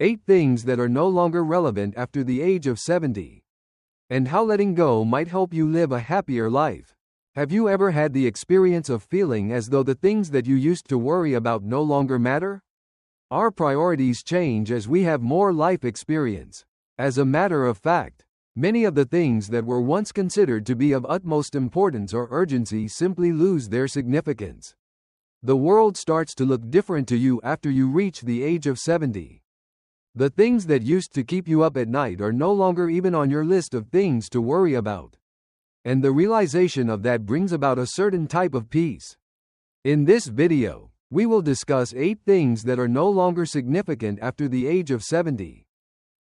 8 things that are no longer relevant after the age of 70. And how letting go might help you live a happier life. Have you ever had the experience of feeling as though the things that you used to worry about no longer matter? Our priorities change as we have more life experience. As a matter of fact, many of the things that were once considered to be of utmost importance or urgency simply lose their significance. The world starts to look different to you after you reach the age of 70. The things that used to keep you up at night are no longer even on your list of things to worry about. And the realization of that brings about a certain type of peace. In this video, we will discuss 8 things that are no longer significant after the age of 70.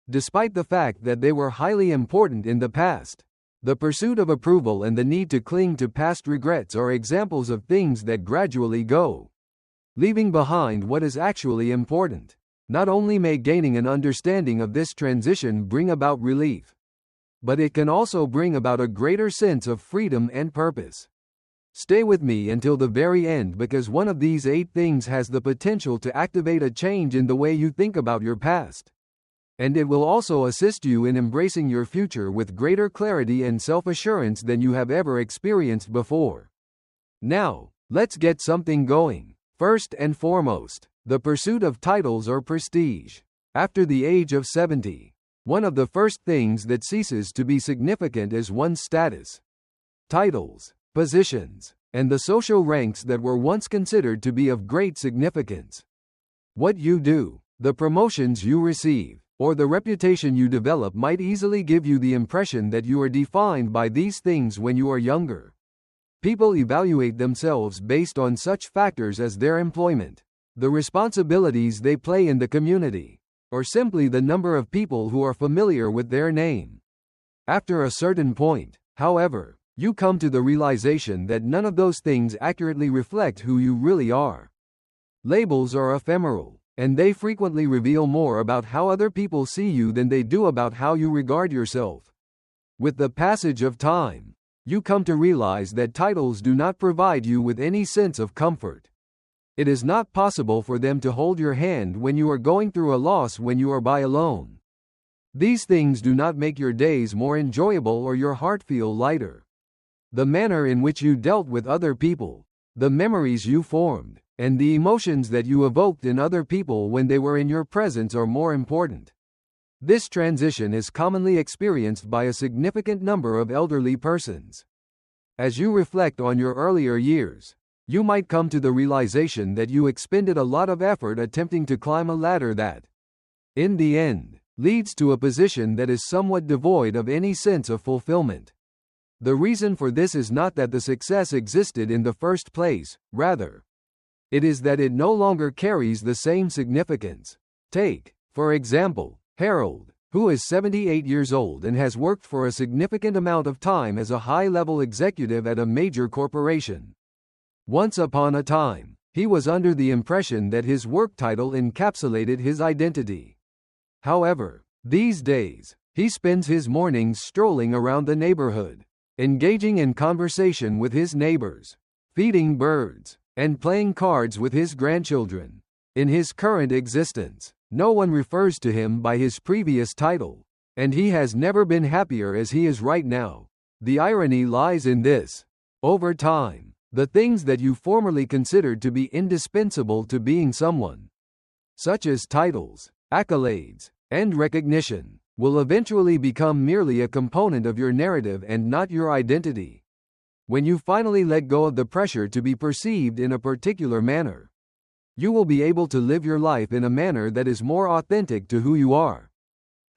Despite the fact that they were highly important in the past, the pursuit of approval and the need to cling to past regrets are examples of things that gradually go, leaving behind what is actually important. Not only may gaining an understanding of this transition bring about relief, but it can also bring about a greater sense of freedom and purpose. Stay with me until the very end because one of these 8 things has the potential to activate a change in the way you think about your past. And it will also assist you in embracing your future with greater clarity and self-assurance than you have ever experienced before. Now, let's get something going. First and foremost, the pursuit of titles or prestige. After the age of 70, one of the first things that ceases to be significant is one's status. Titles, positions, and the social ranks that were once considered to be of great significance. What you do, the promotions you receive, or the reputation you develop might easily give you the impression that you are defined by these things when you are younger. People evaluate themselves based on such factors as their employment, the responsibilities they play in the community, or simply the number of people who are familiar with their name. After a certain point, however, you come to the realization that none of those things accurately reflect who you really are. Labels are ephemeral, and they frequently reveal more about how other people see you than they do about how you regard yourself. With the passage of time, you come to realize that titles do not provide you with any sense of comfort. It is not possible for them to hold your hand when you are going through a loss when you are by alone. These things do not make your days more enjoyable or your heart feel lighter. The manner in which you dealt with other people, the memories you formed, and the emotions that you evoked in other people when they were in your presence are more important. This transition is commonly experienced by a significant number of elderly persons. As you reflect on your earlier years, you might come to the realization that you expended a lot of effort attempting to climb a ladder that, in the end, leads to a position that is somewhat devoid of any sense of fulfillment. The reason for this is not that the success existed in the first place, rather, it is that it no longer carries the same significance. Take, for example, Harold, who is 78 years old and has worked for a significant amount of time as a high-level executive at a major corporation. Once upon a time, he was under the impression that his work title encapsulated his identity. However, these days, he spends his mornings strolling around the neighborhood, engaging in conversation with his neighbors, feeding birds, and playing cards with his grandchildren. In his current existence, no one refers to him by his previous title, and he has never been happier as he is right now. The irony lies in this. Over time, the things that you formerly considered to be indispensable to being someone, such as titles, accolades, and recognition, will eventually become merely a component of your narrative and not your identity. When you finally let go of the pressure to be perceived in a particular manner, you will be able to live your life in a manner that is more authentic to who you are.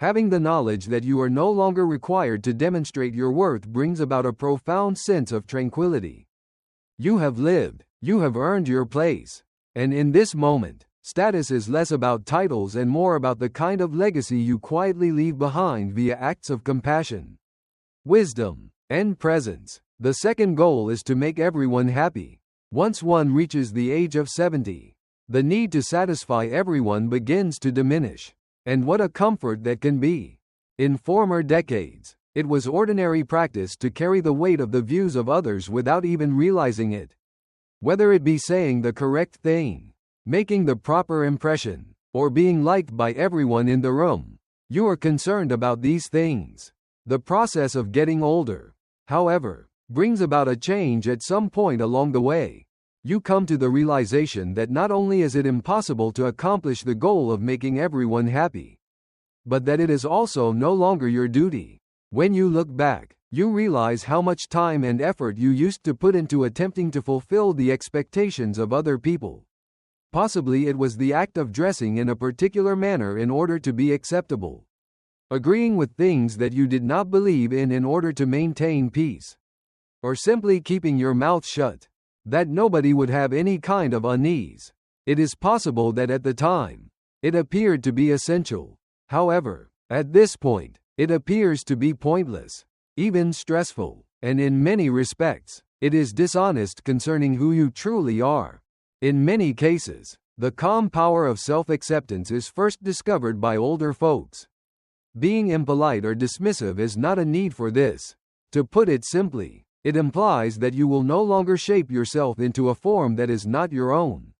Having the knowledge that you are no longer required to demonstrate your worth brings about a profound sense of tranquility. You have lived, you have earned your place, and in this moment, status is less about titles and more about the kind of legacy you quietly leave behind via acts of compassion, wisdom, and presence. The second goal is to make everyone happy. Once one reaches the age of 70, the need to satisfy everyone begins to diminish. And what a comfort that can be. In former decades, it was ordinary practice to carry the weight of the views of others without even realizing it. Whether it be saying the correct thing, making the proper impression, or being liked by everyone in the room. You are concerned about these things. The process of getting older, however, brings about a change at some point along the way. You come to the realization that not only is it impossible to accomplish the goal of making everyone happy, but that it is also no longer your duty. When you look back, you realize how much time and effort you used to put into attempting to fulfill the expectations of other people. Possibly it was the act of dressing in a particular manner in order to be acceptable, agreeing with things that you did not believe in order to maintain peace, or simply keeping your mouth shut, that nobody would have any kind of unease. It is possible that at the time, it appeared to be essential. However, at this point, it appears to be pointless, even stressful, and in many respects, it is dishonest concerning who you truly are. In many cases, the calm power of self-acceptance is first discovered by older folks. Being impolite or dismissive is not a need for this. To put it simply, it implies that you will no longer shape yourself into a form that is not your own.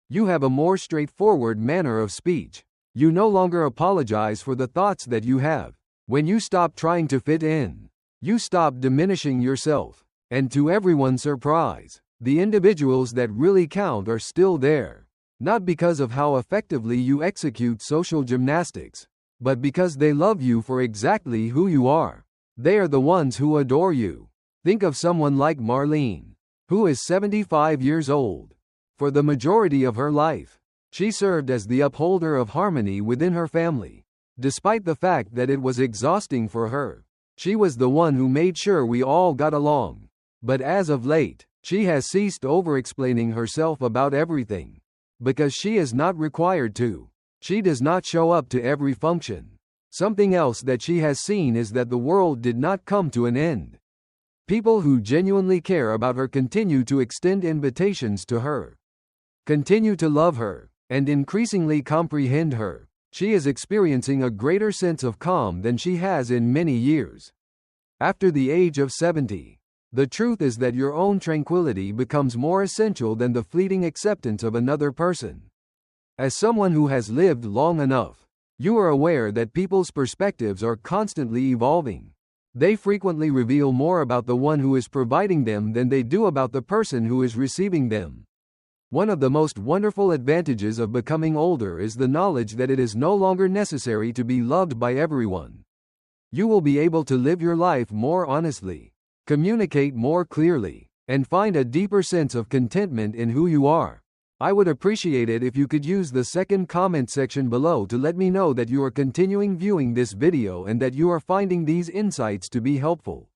You have a more straightforward manner of speech. You no longer apologize for the thoughts that you have. When you stop trying to fit in, you stop diminishing yourself. And to everyone's surprise, the individuals that really count are still there. Not because of how effectively you execute social gymnastics, but because they love you for exactly who you are. They are the ones who adore you. Think of someone like Marlene, who is 75 years old. For the majority of her life, she served as the upholder of harmony within her family. Despite the fact that it was exhausting for her, she was the one who made sure we all got along. But as of late, she has ceased over-explaining herself about everything. Because she is not required to. She does not show up to every function. Something else that she has seen is that the world did not come to an end. People who genuinely care about her continue to extend invitations to her, continue to love her, and increasingly comprehend her. She is experiencing a greater sense of calm than she has in many years. After the age of 70, the truth is that your own tranquility becomes more essential than the fleeting acceptance of another person. As someone who has lived long enough, you are aware that people's perspectives are constantly evolving. They frequently reveal more about the one who is providing them than they do about the person who is receiving them. One of the most wonderful advantages of becoming older is the knowledge that it is no longer necessary to be loved by everyone. You will be able to live your life more honestly, communicate more clearly, and find a deeper sense of contentment in who you are. I would appreciate it if you could use the second comment section below to let me know that you are continuing viewing this video and that you are finding these insights to be helpful.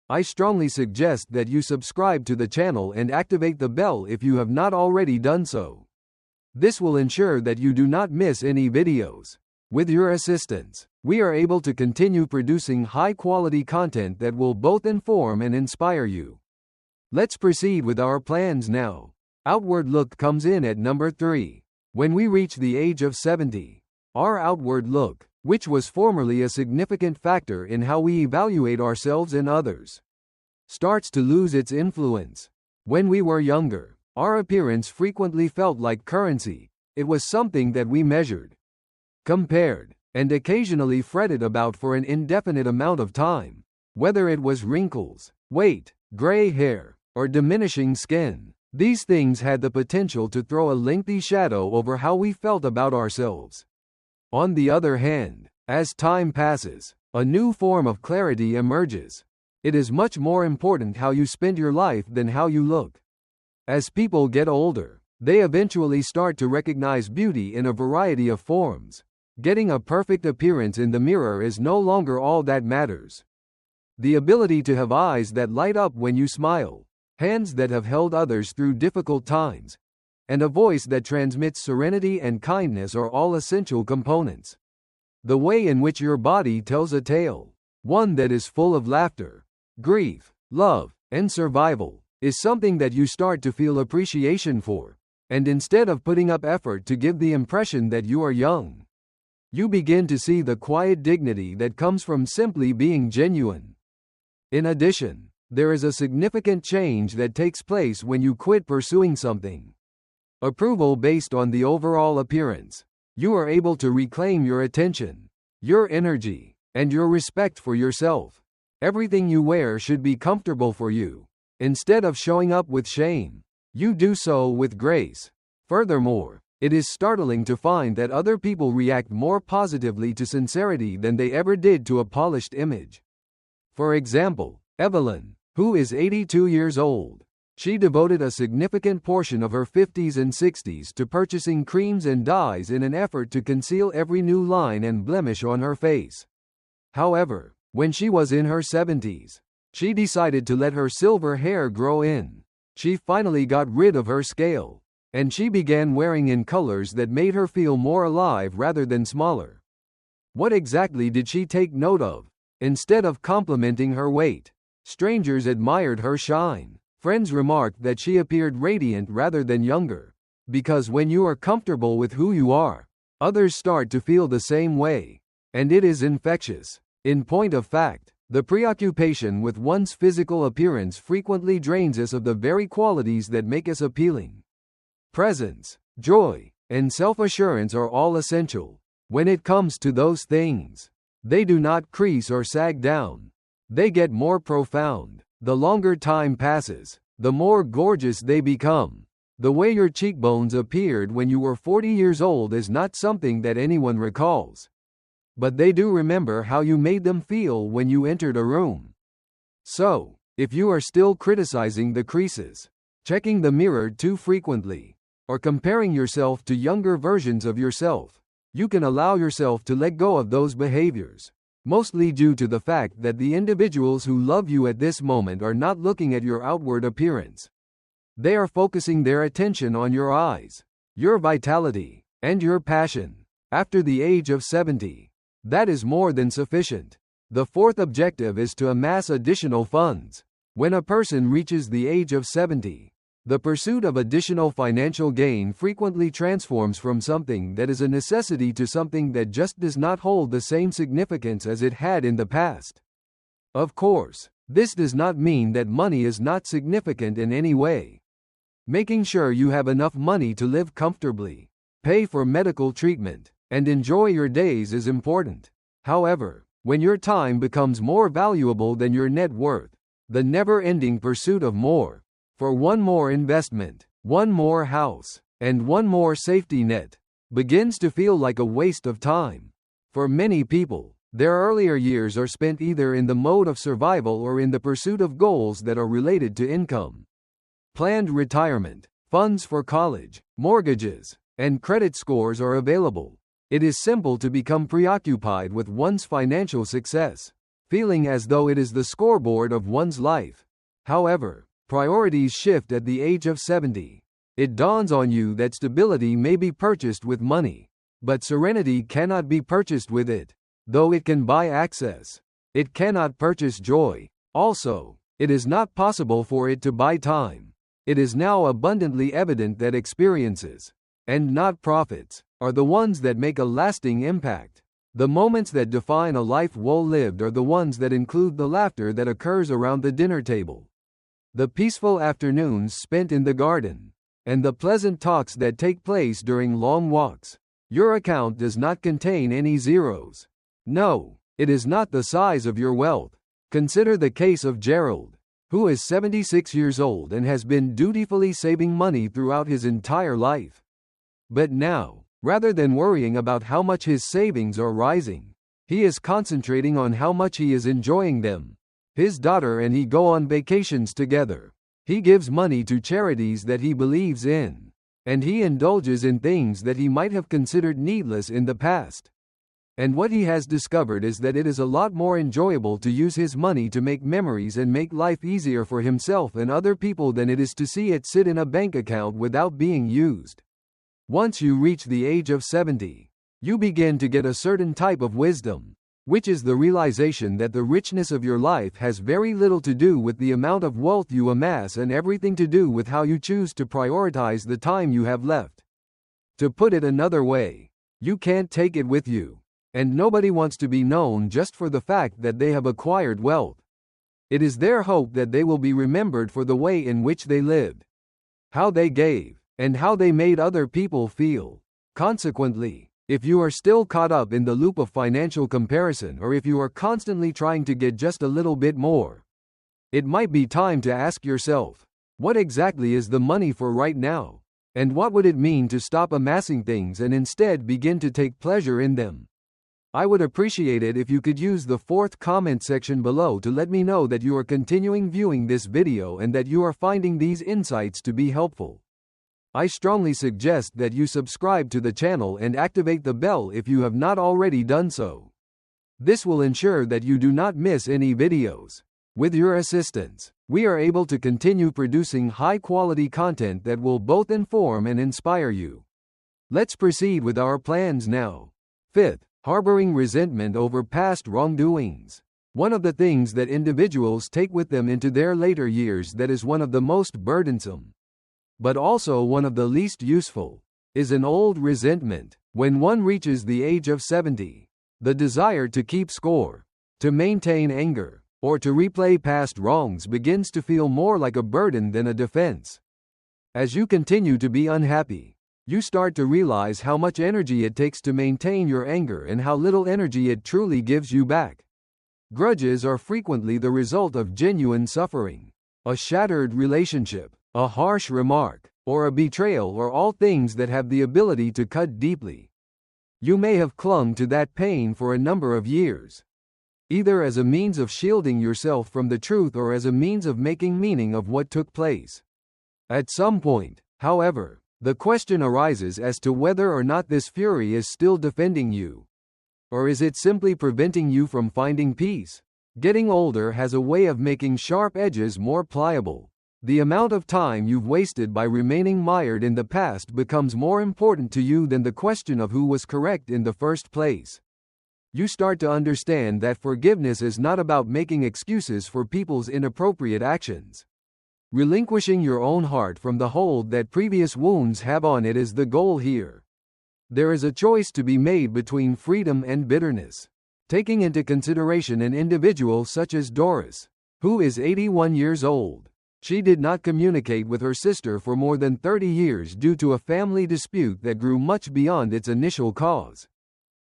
I strongly suggest that you subscribe to the channel and activate the bell if you have not already done so. This will ensure that you do not miss any videos. With your assistance, we are able to continue producing high-quality content that will both inform and inspire you. Let's proceed with our plans now. Outward look comes in at number 3. When we reach the age of 70, our outward look, which was formerly a significant factor in how we evaluate ourselves and others, starts to lose its influence. When we were younger, our appearance frequently felt like currency. It was something that we measured, compared, and occasionally fretted about for an indefinite amount of time. Whether it was wrinkles, weight, gray hair, or diminishing skin, these things had the potential to throw a lengthy shadow over how we felt about ourselves. On the other hand, as time passes, a new form of clarity emerges. It is much more important how you spend your life than how you look. As people get older, they eventually start to recognize beauty in a variety of forms. Getting a perfect appearance in the mirror is no longer all that matters. The ability to have eyes that light up when you smile, hands that have held others through difficult times, and a voice that transmits serenity and kindness are all essential components. The way in which your body tells a tale, one that is full of laughter, grief, love, and survival, is something that you start to feel appreciation for. And instead of putting up effort to give the impression that you are young, you begin to see the quiet dignity that comes from simply being genuine. In addition, there is a significant change that takes place when you quit pursuing something. Approval based on the overall appearance. You are able to reclaim your attention, your energy, and your respect for yourself. Everything you wear should be comfortable for you. Instead of showing up with shame, you do so with grace. Furthermore, it is startling to find that other people react more positively to sincerity than they ever did to a polished image. For example, Evelyn, who is 82 years old, she devoted a significant portion of her 50s and 60s to purchasing creams and dyes in an effort to conceal every new line and blemish on her face. However, when she was in her 70s, she decided to let her silver hair grow in. She finally got rid of her scale, and she began wearing in colors that made her feel more alive rather than smaller. What exactly did she take note of? Instead of complimenting her weight, strangers admired her shine. Friends remarked that she appeared radiant rather than younger. Because when you are comfortable with who you are, others start to feel the same way. And it is infectious. In point of fact, the preoccupation with one's physical appearance frequently drains us of the very qualities that make us appealing. Presence, joy, and self-assurance are all essential. When it comes to those things, they do not crease or sag down. They get more profound. The longer time passes, the more gorgeous they become. The way your cheekbones appeared when you were 40 years old is not something that anyone recalls. But they do remember how you made them feel when you entered a room. So, if you are still criticizing the creases, checking the mirror too frequently, or comparing yourself to younger versions of yourself, you can allow yourself to let go of those behaviors, mostly due to the fact that the individuals who love you at this moment are not looking at your outward appearance. They are focusing their attention on your eyes, your vitality, and your passion. After the age of 70, that is more than sufficient. The fourth objective is to amass additional funds. When a person reaches the age of 70, the pursuit of additional financial gain frequently transforms from something that is a necessity to something that just does not hold the same significance as it had in the past. Of course, this does not mean that money is not significant in any way. Making sure you have enough money to live comfortably, pay for medical treatment, and enjoy your days is important. However, when your time becomes more valuable than your net worth, the never-ending pursuit of more, for one more investment, one more house, and one more safety net, begins to feel like a waste of time. For many people, their earlier years are spent either in the mode of survival or in the pursuit of goals that are related to income. Planned retirement, funds for college, mortgages, and credit scores are available. It is simple to become preoccupied with one's financial success, feeling as though it is the scoreboard of one's life. However, priorities shift at the age of 70. It dawns on you that stability may be purchased with money, but serenity cannot be purchased with it. Though it can buy access, it cannot purchase joy. Also, it is not possible for it to buy time. It is now abundantly evident that experiences, and not profits, are the ones that make a lasting impact. The moments that define a life well lived are the ones that include the laughter that occurs around the dinner table, the peaceful afternoons spent in the garden, and the pleasant talks that take place during long walks. Your account does not contain any zeros. No, it is not the size of your wealth. Consider the case of Gerald, who is 76 years old and has been dutifully saving money throughout his entire life. But now, rather than worrying about how much his savings are rising, he is concentrating on how much he is enjoying them. His daughter and he go on vacations together. He gives money to charities that he believes in, and he indulges in things that he might have considered needless in the past. And what he has discovered is that it is a lot more enjoyable to use his money to make memories and make life easier for himself and other people than it is to see it sit in a bank account without being used. Once you reach the age of 70, you begin to get a certain type of wisdom, which is the realization that the richness of your life has very little to do with the amount of wealth you amass and everything to do with how you choose to prioritize the time you have left. To put it another way, you can't take it with you, and nobody wants to be known just for the fact that they have acquired wealth. It is their hope that they will be remembered for the way in which they lived, how they gave, and how they made other people feel. Consequently, If you are still caught up in the loop of financial comparison, or if you are constantly trying to get just a little bit more, it might be time to ask yourself, what exactly is the money for right now? And what would it mean to stop amassing things and instead begin to take pleasure in them? I would appreciate it if you could use the fourth comment section below to let me know that you are continuing viewing this video and that you are finding these insights to be helpful. I strongly suggest that you subscribe to the channel and activate the bell if you have not already done so. This will ensure that you do not miss any videos. With your assistance, we are able to continue producing high-quality content that will both inform and inspire you. Let's proceed with our plans now. Fifth, harboring resentment over past wrongdoings. One of the things that individuals take with them into their later years that is one of the most burdensome, but also one of the least useful, is an old resentment. When one reaches the age of 70, the desire to keep score, to maintain anger, or to replay past wrongs begins to feel more like a burden than a defense. As you continue to be unhappy, you start to realize how much energy it takes to maintain your anger and how little energy it truly gives you back. Grudges are frequently the result of genuine suffering. A shattered relationship, a harsh remark, or a betrayal are all things that have the ability to cut deeply. You may have clung to that pain for a number of years, either as a means of shielding yourself from the truth or as a means of making meaning of what took place. At some point, however, the question arises as to whether or not this fury is still defending you, or is it simply preventing you from finding peace? Getting older has a way of making sharp edges more pliable. The amount of time you've wasted by remaining mired in the past becomes more important to you than the question of who was correct in the first place. You start to understand that forgiveness is not about making excuses for people's inappropriate actions. Relinquishing your own heart from the hold that previous wounds have on it is the goal here. There is a choice to be made between freedom and bitterness. Taking into consideration an individual such as Doris, who is 81 years old, she did not communicate with her sister for more than 30 years due to a family dispute that grew much beyond its initial cause.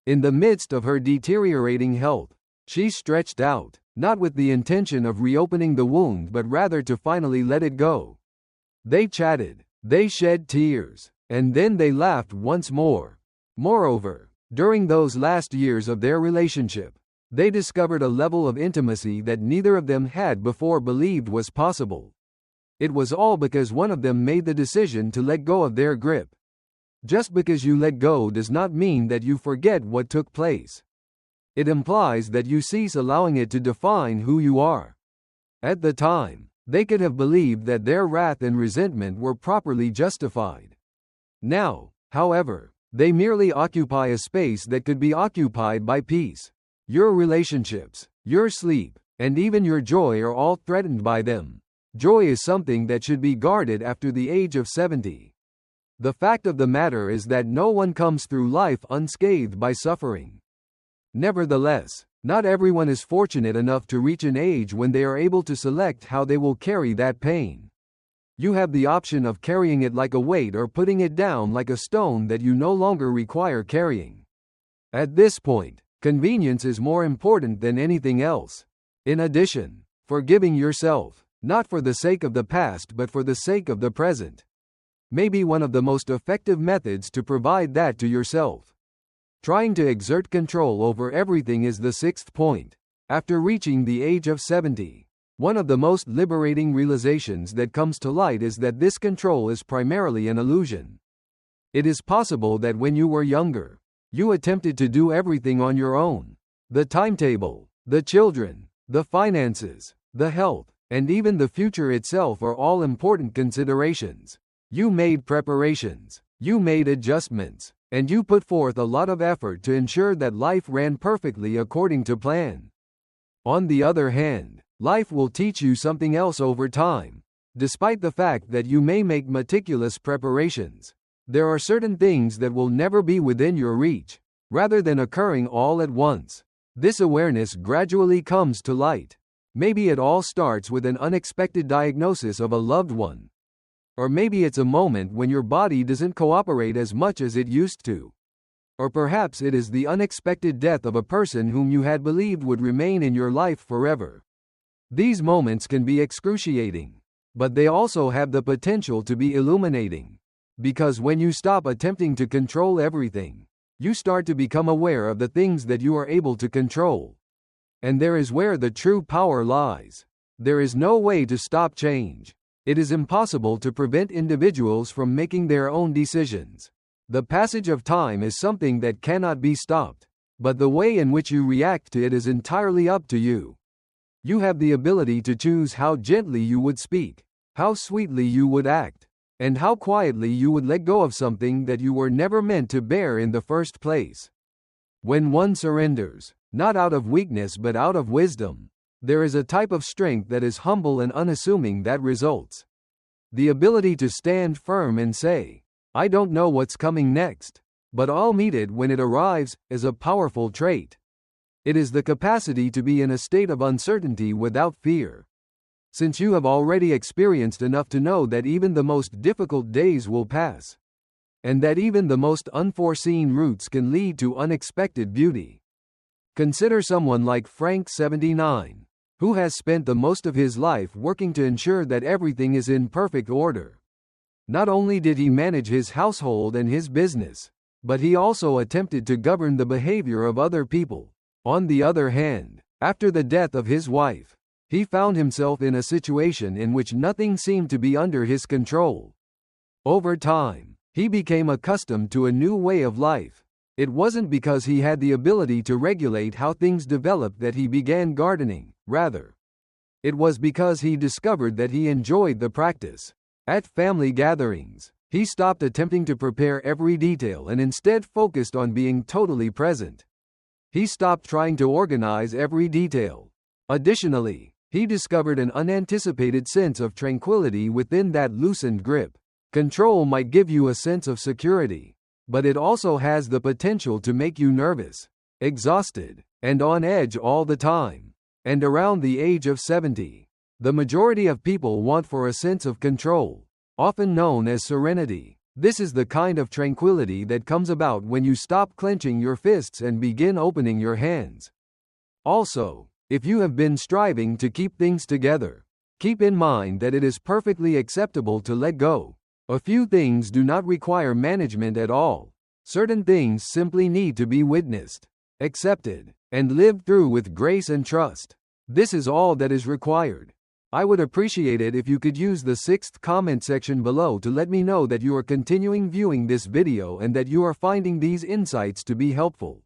In the midst of her deteriorating health, she stretched out, not with the intention of reopening the wound but rather to finally let it go. They chatted, they shed tears, and then they laughed once more. Moreover, during those last years of their relationship, they discovered a level of intimacy that neither of them had before believed was possible. It was all because one of them made the decision to let go of their grip. Just because you let go does not mean that you forget what took place. It implies that you cease allowing it to define who you are. At the time, they could have believed that their wrath and resentment were properly justified. Now, however, they merely occupy a space that could be occupied by peace. Your relationships, your sleep, and even your joy are all threatened by them. Joy is something that should be guarded after the age of 70. The fact of the matter is that no one comes through life unscathed by suffering. Nevertheless, not everyone is fortunate enough to reach an age when they are able to select how they will carry that pain. You have the option of carrying it like a weight or putting it down like a stone that you no longer require carrying. At this point, convenience is more important than anything else. In addition, forgiving yourself, not for the sake of the past but for the sake of the present, may be one of the most effective methods to provide that to yourself. Trying to exert control over everything is the sixth point. After reaching the age of 70, one of the most liberating realizations that comes to light is that this control is primarily an illusion. It is possible that when you were younger, you attempted to do everything on your own. The timetable, the children, the finances, the health, and even the future itself are all important considerations. You made preparations, you made adjustments, and you put forth a lot of effort to ensure that life ran perfectly according to plan. On the other hand, life will teach you something else over time. Despite the fact that you may make meticulous preparations, there are certain things that will never be within your reach, rather than occurring all at once. This awareness gradually comes to light. Maybe it all starts with an unexpected diagnosis of a loved one. Or maybe it's a moment when your body doesn't cooperate as much as it used to. Or perhaps it is the unexpected death of a person whom you had believed would remain in your life forever. These moments can be excruciating, but they also have the potential to be illuminating. Because when you stop attempting to control everything, you start to become aware of the things that you are able to control. And there is where the true power lies. There is no way to stop change. It is impossible to prevent individuals from making their own decisions. The passage of time is something that cannot be stopped, but the way in which you react to it is entirely up to you. You have the ability to choose how gently you would speak, how sweetly you would act, and how quietly you would let go of something that you were never meant to bear in the first place. When one surrenders, not out of weakness but out of wisdom, there is a type of strength that is humble and unassuming that results. The ability to stand firm and say, "I don't know what's coming next, but I'll meet it when it arrives," is a powerful trait. It is the capacity to be in a state of uncertainty without fear. Since you have already experienced enough to know that even the most difficult days will pass, and that even the most unforeseen routes can lead to unexpected beauty. Consider someone like Frank 79, who has spent the most of his life working to ensure that everything is in perfect order. Not only did he manage his household and his business, but he also attempted to govern the behavior of other people. On the other hand, after the death of his wife, he found himself in a situation in which nothing seemed to be under his control. Over time, he became accustomed to a new way of life. It wasn't because he had the ability to regulate how things developed that he began gardening, rather. It was because he discovered that he enjoyed the practice. At family gatherings, he stopped attempting to prepare every detail and instead focused on being totally present. He stopped trying to organize every detail. Additionally, he discovered an unanticipated sense of tranquility within that loosened grip. Control might give you a sense of security, but it also has the potential to make you nervous, exhausted, and on edge all the time. And around the age of 70, the majority of people want for a sense of control, often known as serenity. This is the kind of tranquility that comes about when you stop clenching your fists and begin opening your hands. Also, if you have been striving to keep things together, keep in mind that it is perfectly acceptable to let go. A few things do not require management at all. Certain things simply need to be witnessed, accepted, and lived through with grace and trust. This is all that is required. I would appreciate it if you could use the 6th comment section below to let me know that you are continuing viewing this video and that you are finding these insights to be helpful.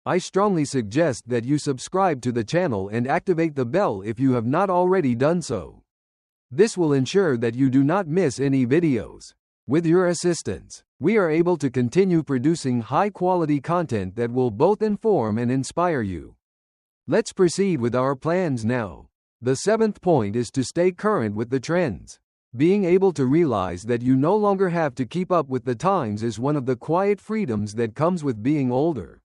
I strongly suggest that you subscribe to the channel and activate the bell if you have not already done so. This will ensure that you do not miss any videos. With your assistance, we are able to continue producing high-quality content that will both inform and inspire you. Let's proceed with our plans now. The 7th point is to stay current with the trends. Being able to realize that you no longer have to keep up with the times is one of the quiet freedoms that comes with being older.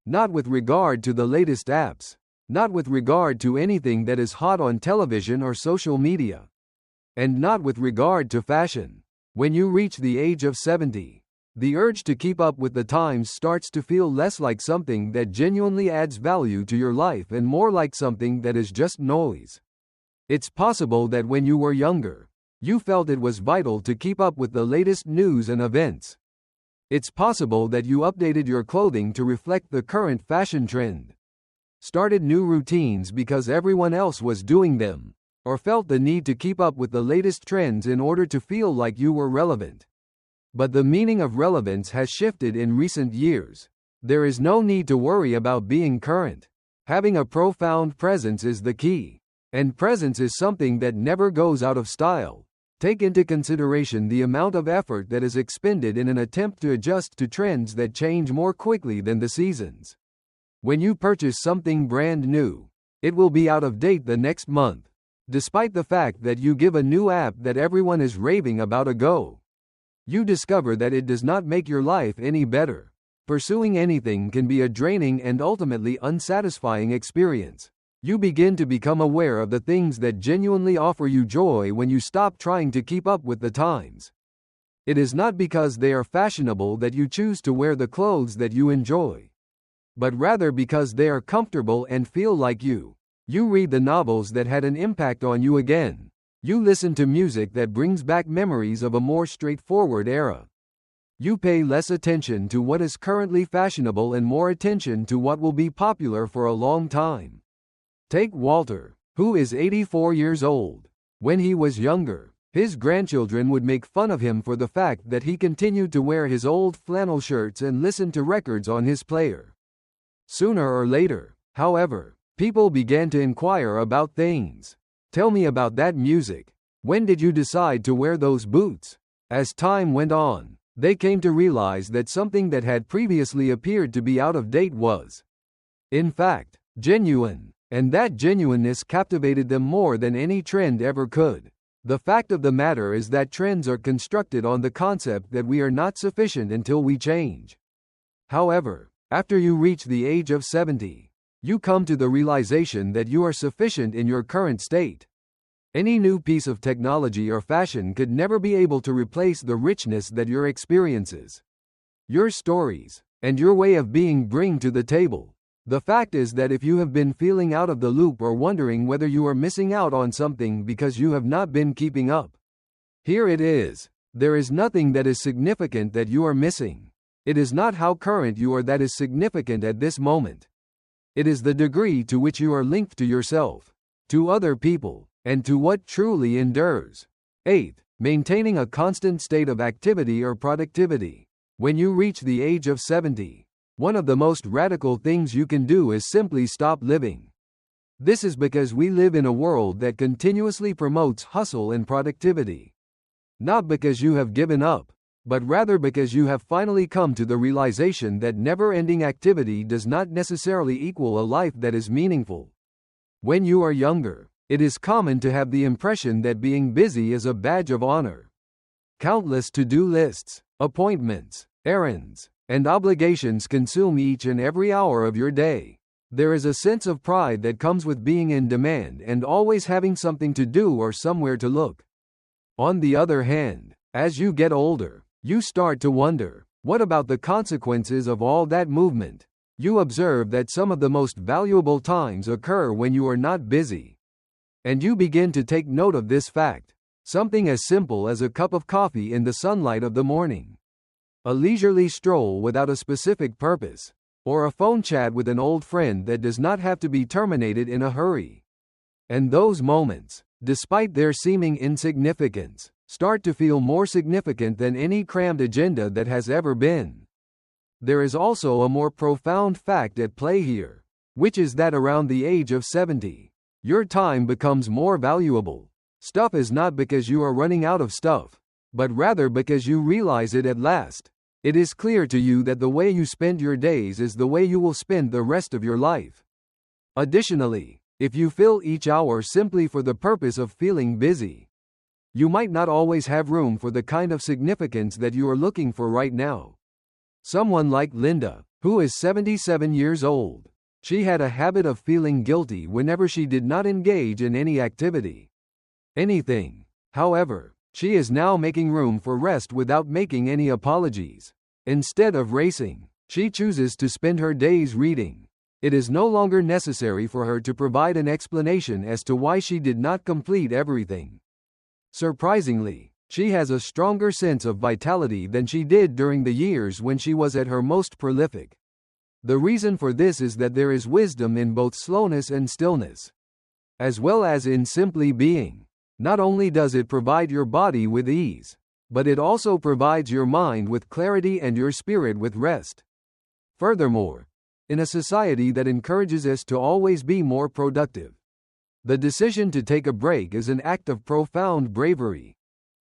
Not with regard to the latest apps, not with regard to anything that is hot on television or social media, and not with regard to fashion. When you reach the age of 70, the urge to keep up with the times starts to feel less like something that genuinely adds value to your life and more like something that is just noise. It's possible that when you were younger, you felt it was vital to keep up with the latest news and events. It's possible that you updated your clothing to reflect the current fashion trend, started new routines because everyone else was doing them, or felt the need to keep up with the latest trends in order to feel like you were relevant. But the meaning of relevance has shifted in recent years. There is no need to worry about being current. Having a profound presence is the key. And presence is something that never goes out of style. Take into consideration the amount of effort that is expended in an attempt to adjust to trends that change more quickly than the seasons. When you purchase something brand new, it will be out of date the next month, despite the fact that you give a new app that everyone is raving about a go. You discover that it does not make your life any better. Pursuing anything can be a draining and ultimately unsatisfying experience. You begin to become aware of the things that genuinely offer you joy when you stop trying to keep up with the times. It is not because they are fashionable that you choose to wear the clothes that you enjoy, but rather because they are comfortable and feel like you. You read the novels that had an impact on you again. You listen to music that brings back memories of a more straightforward era. You pay less attention to what is currently fashionable and more attention to what will be popular for a long time. Take Walter, who is 84 years old. When he was younger, his grandchildren would make fun of him for the fact that he continued to wear his old flannel shirts and listen to records on his player. Sooner or later, however, people began to inquire about things. Tell me about that music. When did you decide to wear those boots? As time went on, they came to realize that something that had previously appeared to be out of date was, in fact, genuine, and that genuineness captivated them more than any trend ever could. The fact of the matter is that trends are constructed on the concept that we are not sufficient until we change. However, after you reach the age of 70, you come to the realization that you are sufficient in your current state. Any new piece of technology or fashion could never be able to replace the richness that your experiences, your stories, and your way of being bring to the table. The fact is that if you have been feeling out of the loop or wondering whether you are missing out on something because you have not been keeping up, here it is. There is nothing that is significant that you are missing. It is not how current you are that is significant at this moment. It is the degree to which you are linked to yourself, to other people, and to what truly endures. 8. Maintaining a constant state of activity or productivity. When you reach the age of 70, one of the most radical things you can do is simply stop living. This is because we live in a world that continuously promotes hustle and productivity. Not because you have given up, but rather because you have finally come to the realization that never-ending activity does not necessarily equal a life that is meaningful. When you are younger, it is common to have the impression that being busy is a badge of honor. Countless to-do lists, appointments, errands, and obligations consume each and every hour of your day. There is a sense of pride that comes with being in demand and always having something to do or somewhere to look. On the other hand, as you get older, you start to wonder, what about the consequences of all that movement? You observe that some of the most valuable times occur when you are not busy. And you begin to take note of this fact. Something as simple as a cup of coffee in the sunlight of the morning, a leisurely stroll without a specific purpose, or a phone chat with an old friend that does not have to be terminated in a hurry. And those moments, despite their seeming insignificance, start to feel more significant than any crammed agenda that has ever been. There is also a more profound fact at play here, which is that around the age of 70, your time becomes more valuable. Stuff is not because you are running out of stuff, but rather because you realize it at last. It is clear to you that the way you spend your days is the way you will spend the rest of your life. Additionally, if you fill each hour simply for the purpose of feeling busy, you might not always have room for the kind of significance that you are looking for right now. Someone like Linda, who is 77 years old, she had a habit of feeling guilty whenever she did not engage in any activity. Anything. However, she is now making room for rest without making any apologies. Instead of racing, she chooses to spend her days reading. It is no longer necessary for her to provide an explanation as to why she did not complete everything. Surprisingly, she has a stronger sense of vitality than she did during the years when she was at her most prolific. The reason for this is that there is wisdom in both slowness and stillness, as well as in simply being. Not only does it provide your body with ease, but it also provides your mind with clarity and your spirit with rest. Furthermore, in a society that encourages us to always be more productive, the decision to take a break is an act of profound bravery.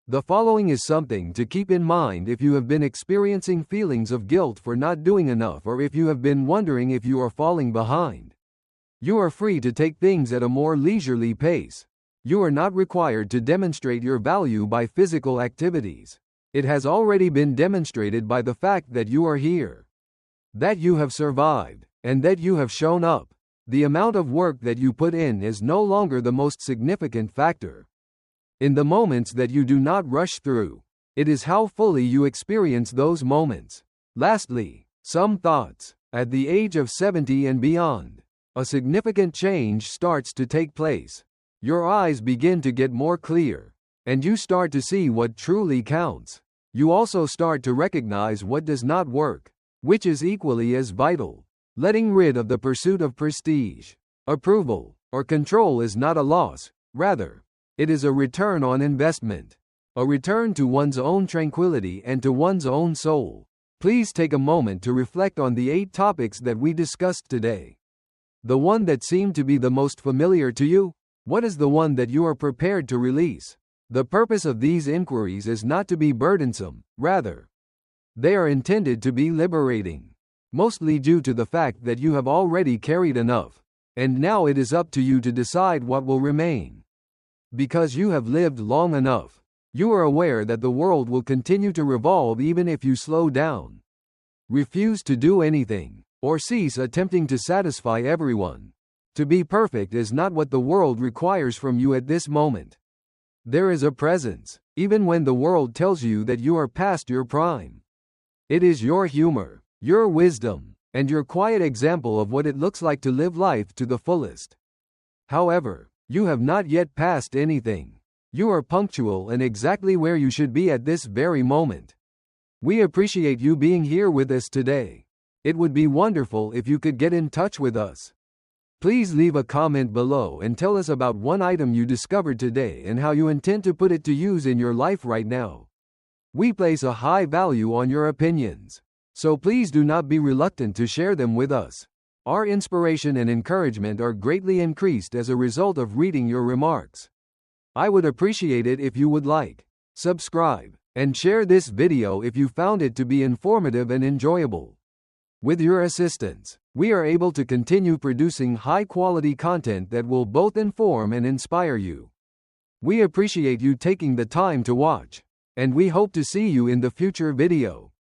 The following is something to keep in mind if you have been experiencing feelings of guilt for not doing enough, or if you have been wondering if you are falling behind. You are free to take things at a more leisurely pace. You are not required to demonstrate your value by physical activities. It has already been demonstrated by the fact that you are here, that you have survived, and that you have shown up. The amount of work that you put in is no longer the most significant factor. In the moments that you do not rush through, It is how fully you experience those moments. Lastly, some thoughts. At the age of 70 and beyond, a significant change starts to take place. Your eyes begin to get more clear, and you start to see what truly counts. You also start to recognize what does not work, which is equally as vital. Letting rid of the pursuit of prestige, approval, or control is not a loss, rather, it is a return on investment. A return to one's own tranquility and to one's own soul. Please take a moment to reflect on the 8 topics that we discussed today. The one that seemed to be the most familiar to you? What is the one that you are prepared to release? The purpose of these inquiries is not to be burdensome, rather, they are intended to be liberating. Mostly due to the fact that you have already carried enough, and now it is up to you to decide what will remain. Because you have lived long enough, you are aware that the world will continue to revolve even if you slow down. Refuse to do anything, or cease attempting to satisfy everyone. To be perfect is not what the world requires from you at this moment. There is a presence, even when the world tells you that you are past your prime. It is your humor, your wisdom, and your quiet example of what it looks like to live life to the fullest. However, you have not yet passed anything. You are punctual and exactly where you should be at this very moment. We appreciate you being here with us today. It would be wonderful if you could get in touch with us. Please leave a comment below and tell us about one item you discovered today and how you intend to put it to use in your life right now. We place a high value on your opinions, so please do not be reluctant to share them with us. Our inspiration and encouragement are greatly increased as a result of reading your remarks. I would appreciate it if you would like, subscribe, and share this video if you found it to be informative and enjoyable. With your assistance, we are able to continue producing high-quality content that will both inform and inspire you. We appreciate you taking the time to watch, and we hope to see you in the future video.